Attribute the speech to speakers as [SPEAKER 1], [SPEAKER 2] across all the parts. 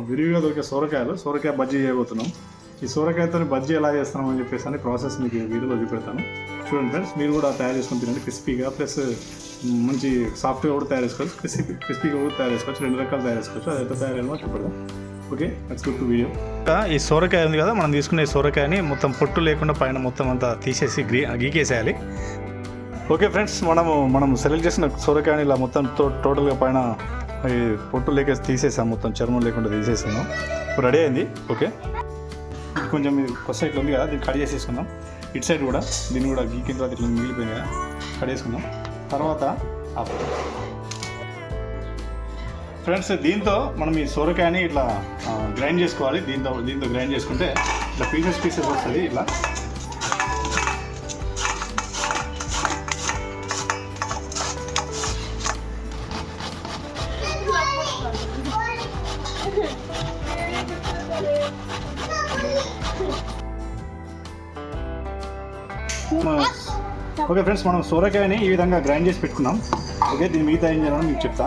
[SPEAKER 1] విరివిగా దొరికే సోరకాయ బజ్జీ చేయబోతున్నాం. ఈ సోరకాయతో బజ్జీ ఎలా చేస్తున్నాం అని చెప్పేసి అని ప్రాసెస్ మీకు వీడియోలో చూపెడతాను. చూడండి ఫ్రెండ్స్, మీరు కూడా తయారు చేసుకుని తినండి. క్రిస్పీగా ప్లస్ మంచి సాఫ్ట్గా కూడా తయారు చేసుకోవచ్చు, క్రిస్పీగా కూడా తయారు చేసుకోవచ్చు. 2 రకాలు తయారు చేసుకోవచ్చు. అది ఎంత తయారైనా చూపెడదాం. Okay, let's go to video. ఈ సోరకాయ ఉంది కదా, మనం తీసుకునే సోరకాయని మొత్తం పొట్టు లేకుండా పైన మొత్తం అంతా తీసేసి గీకేసేయాలి. ఓకే ఫ్రెండ్స్, మనం సెలెక్ట్ చేసిన సోరకాయని ఇలా మొత్తం టోటల్గా పైన ఈ పొట్టు లేక తీసేసాం, మొత్తం చర్మం లేకుండా తీసేసాము. ఇప్పుడు రెడీ అయింది. ఓకే, కొంచెం మీరు కొత్త సైడ్లో ఉంది కదా, దీన్ని కట్ చేసేసుకుందాం. ఇటు సైడ్ కూడా దీన్ని కూడా గీకిన తర్వాత ఇట్లా మిగిలిపోయింది కదా, కట్ చేసుకుందాం. తర్వాత ఫ్రెండ్స్, దీంతో మనం ఈ సోరకాయని ఇట్లా గ్రైండ్ చేసుకోవాలి. దీంతో గ్రైండ్ చేసుకుంటే ఇట్లా పీసెస్ వస్తుంది. ఇట్లా ఓకే ఫ్రెండ్స్, మనం సోరకాయని ఈ విధంగా గ్రైండ్ చేసి పెట్టుకున్నాం. ఓకే, దీని మిగతా ఏం చేయాలని మీకు చెప్తా.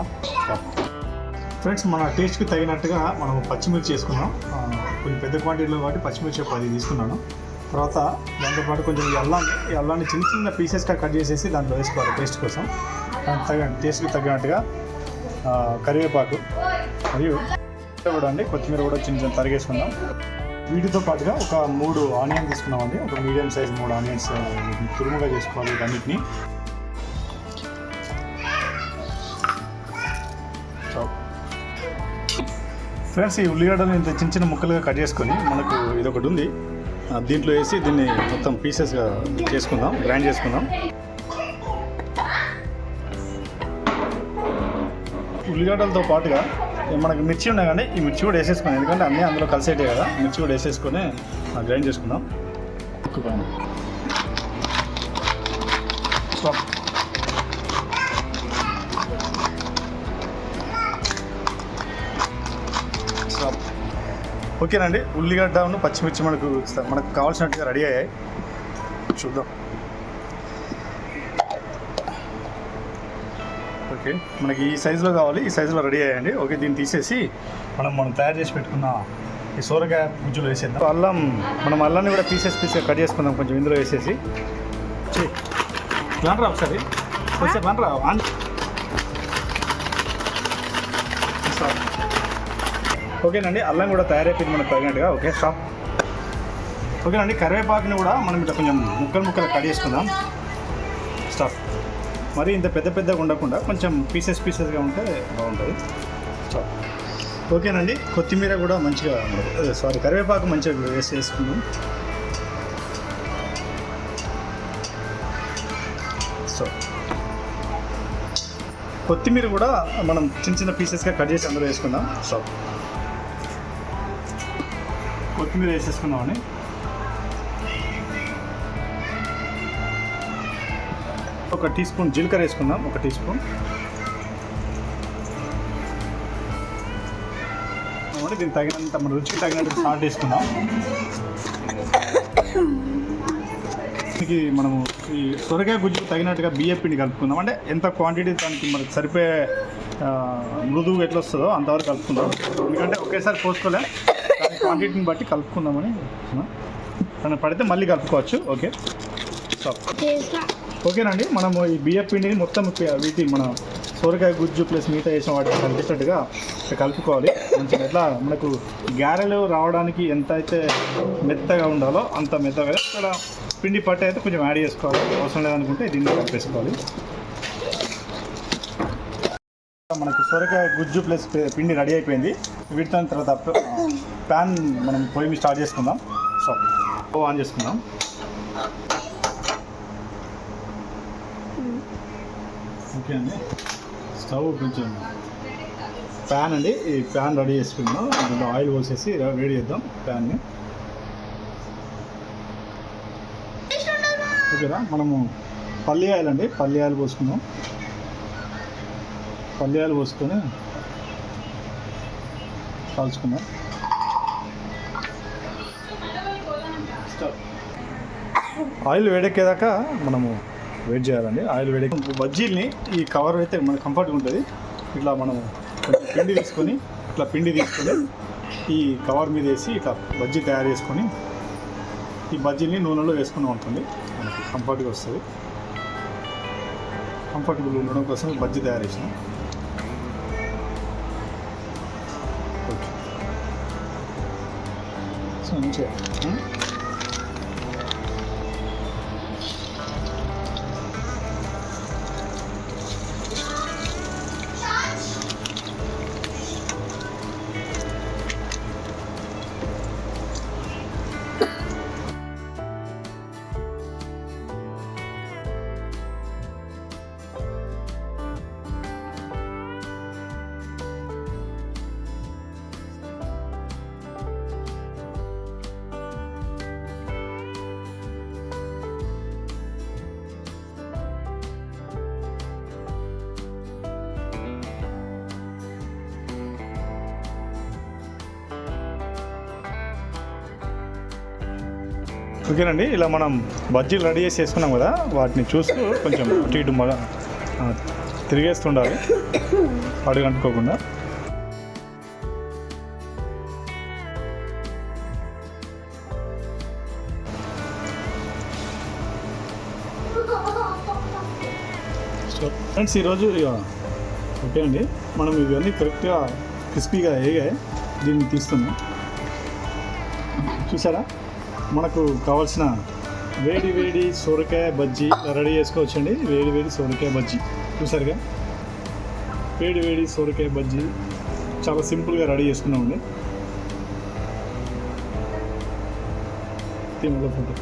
[SPEAKER 1] ఫ్రెండ్స్, మన టేస్ట్కి తగినట్టుగా మనం పచ్చిమిర్చి వేసుకున్నాం. కొంచెం పెద్ద క్వాంటిటీలో కాబట్టి పచ్చిమిర్చి 10 తీసుకున్నాను. తర్వాత దాంతోపాటు కొంచెం ఈ అల్లాన్ని చిన్న పీసెస్గా కట్ చేసేసి దాంట్లో వేసుకోవాలి టేస్ట్ కోసం. టేస్ట్కి తగినట్టుగా కరివేపాకు మరియు కూడా అండి, కొత్తిమీర కూడా చిన్న తరిగేసుకుందాం. వీటితో పాటుగా ఒక 3 ఆనియన్ తీసుకున్నామండి. ఒక మీడియం సైజ్ 3 ఆనియన్స్ తురుముగా చేసుకోవాలి వీటన్నిటిని. ఫ్రెండ్స్, ఈ ఉల్లిగడ్డలు ఇంత చిన్న ముక్కలుగా కట్ చేసుకొని మనకు ఇది ఒకటి ఉంది, దీంట్లో వేసి దీన్ని మొత్తం పీసెస్గా చేసుకుందాం, గ్రైండ్ చేసుకుందాం. ఉల్లిగడ్డలతో పాటుగా మనకు మిర్చి ఉన్నాయి కానీ ఈ మిర్చి కూడా వేసేసుకున్నాం, ఎందుకంటే అన్నీ అందులో కలిసేటే కదా. మిర్చి కూడా వేసేసుకొని గ్రైండ్ చేసుకుందాం. స్టాప్. ఓకేనండి, ఉల్లిగడ్డను పచ్చిమిర్చి మనకు కావాల్సినట్టుగా రెడీ అయ్యాయి. చూద్దాం. ఓకే, మనకి ఈ సైజులో కావాలి, ఈ సైజులో రెడీ అయ్యండి. ఓకే, దీన్ని తీసేసి మనం తయారు చేసి పెట్టుకున్న ఈ సోరకాయ గుజ్జులో వేసేద్దాం. అల్లాన్ని కూడా పీసెస్గా కట్ చేసుకుందాం కొంచెం ఇందులో వేసేసి. రా ఒకసారి రా. ఓకేనండి, అల్లం కూడా తయారైపోయింది మనకు తగినట్టుగా. Okay, stop. ఓకేనండి, కరివేపాకుని కూడా మనం ఇట్లా కొంచెం ముక్కలు కట్ చేసుకుందాం. స్టాప్. మరి ఇంత పెద్దగా ఉండకుండా కొంచెం పీసెస్గా ఉంటే బాగుంటుంది. స్టాప్. ఓకేనండి, కొత్తిమీర కూడా మంచిగా కరివేపాకు మంచిగా వేసుకుందాం. సో కొత్తిమీర కూడా మనం చిన్న పీసెస్గా కట్ చేసి అందులో వేసుకుందాం. స్టాప్. కొత్తిమీర వేసేసుకున్నామని ఒక టీ స్పూన్ జీలకర్ర వేసుకుందాం. 1 టీ స్పూన్. దీనికి తగినంత మన రుచికి తగినంత సాల్ట్ వేసుకుందాం. దీనికి మనము ఈ సొరకాయ గుజ్జుకు తగినట్టుగా బియ్యం పిండి కలుపుకుందాం. అంటే ఎంత క్వాంటిటీ దానికి మనకు సరిపోయే మృదువుగా ఎట్లా వస్తుందో అంతవరకు కలుపుకుందాం. ఎందుకంటే ఒకేసారి పోసుకోలేం, దాని క్వాంటిటీని బట్టి కలుపుకుందామని. దాన్ని పడితే మళ్ళీ కలుపుకోవచ్చు. Okay, stop. ఓకేనండి, మనము ఈ బియ్యం పిండిని మొత్తం మన సోరకాయ గుజ్జు ప్లస్ మిగతా వేసిన వాటికి కలిపేటట్టుగా కలుపుకోవాలి. మంచిగా ఎట్లా మనకు గారెలు రావడానికి ఎంత అయితే మెత్తగా ఉండాలో అంత మెత్తగా. ఇక్కడ పిండి పట్టు అయితే కొంచెం యాడ్ చేసుకోవాలి, అవసరం లేదనుకుంటే దీన్ని కలిపేసుకోవాలి. మనకు సొరకాయ గుజ్జు ప్లస్ పిండి రెడీ అయిపోయింది. వీటితో తర్వాత ప్యాన్ మనం పొయ్యి మీద స్టార్ట్ చేసుకుందాం. స్టవ్ ఆన్ చేసుకుందాం. ఓకే అండి, స్టవ్ కొంచెం ప్యాన్ అండి, ఈ ప్యాన్ రెడీ చేసుకుందాం. అందులో ఆయిల్ పోసేసి వేడి చేద్దాం ప్యాన్ని. ఓకేనా, మనము పల్లి ఆయిల్ అండి, పల్లి ఆయిల్ పోసుకుందాం. పల్లి ఆయిల్ పోసుకొని కాల్చుకుందాం. ఆయిల్ వేడెక్కేదాకా మనము వెయిట్ చేయాలండి. ఆయిల్ వేడెక్కి బజ్జీల్ని ఈ కవర్ అయితే మనకు కంఫర్ట్గా ఉంటుంది. ఇట్లా మనం కొంచెం పిండి తీసుకొని ఈ కవర్ మీద వేసి ఇట్లా బజ్జీ తయారు చేసుకొని ఈ బజ్జీని నూనెలో వేసుకుని ఉంటుంది, మనకి కంఫర్ట్గా వస్తుంది. కంఫర్టబుల్ ఉండడం కోసం బజ్జీ తయారు చేసినాం. ఓకే, సో మంచిగా ఓకేనండి. ఇలా మనం బజ్జీలు రెడీ చేసి వేసుకున్నాం కదా, వాటిని చూస్తూ కొంచెం అటు ఇటు తిరిగేస్తుండాలి అడుగంటుకోకుండా. సో ఫ్రెండ్స్, ఈరోజు ఓకే అండి, మనం ఇవన్నీ కరెక్ట్గా క్రిస్పీగా వేగాయి. దీన్ని తీస్తున్నాం. చూసారా, మనకు కావాల్సిన వేడి వేడి సొరకాయ బజ్జీ రెడీ చేసుకోవచ్చండి. వేడి వేడి సొరకాయ బజ్జీ చూసారుగా, వేడి వేడి సొరకాయ బజ్జీ చాలా సింపుల్గా రెడీ చేసుకున్నామండి. తినలో ఫోటో